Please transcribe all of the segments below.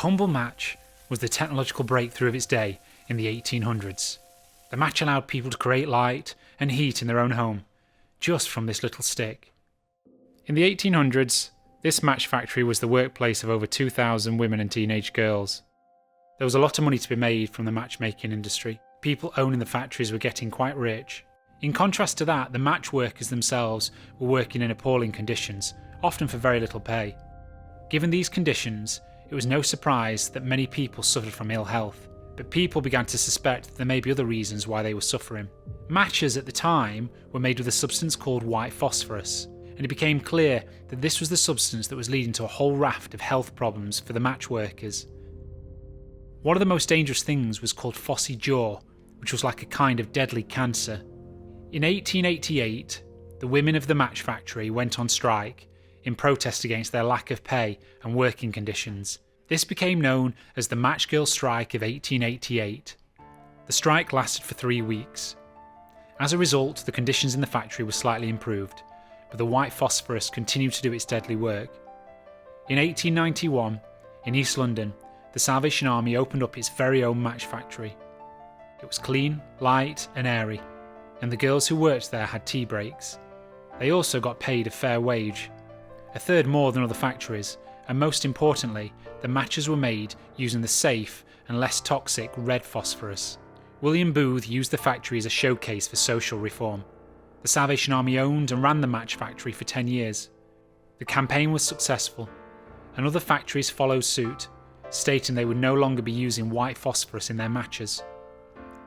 humble match was the technological breakthrough of its day in the 1800s. The match allowed people to create light and heat in their own home, just from this little stick. In the 1800s, this match factory was the workplace of over 2,000 women and teenage girls. There was a lot of money to be made from the matchmaking industry. People owning the factories were getting quite rich. In contrast to that, the match workers themselves were working in appalling conditions, often for very little pay. Given these conditions, it was no surprise that many people suffered from ill health, but people began to suspect that there may be other reasons why they were suffering. Matches at the time were made with a substance called white phosphorus, and it became clear that this was the substance that was leading to a whole raft of health problems for the match workers. One of the most dangerous things was called phossy jaw, which was like a kind of deadly cancer. In 1888, the women of the match factory went on strike in protest against their lack of pay and working conditions. This became known as the Match Girl Strike of 1888. The strike lasted for 3 weeks. As a result, the conditions in the factory were slightly improved, but the white phosphorus continued to do its deadly work. In 1891, in East London, the Salvation Army opened up its very own match factory. It was clean, light and airy, and the girls who worked there had tea breaks. They also got paid a fair wage, a third more than other factories, and most importantly, the matches were made using the safe and less toxic red phosphorus. William Booth used the factory as a showcase for social reform. The Salvation Army owned and ran the match factory for 10 years. The campaign was successful, and other factories followed suit, stating they would no longer be using white phosphorus in their matches.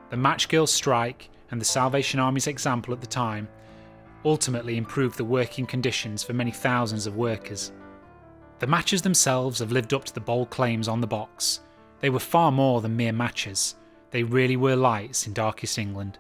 The Match Girls strike and the Salvation Army's example at the time ultimately improved the working conditions for many thousands of workers. The matches themselves have lived up to the bold claims on the box. They were far more than mere matches. They really were lights in darkest England.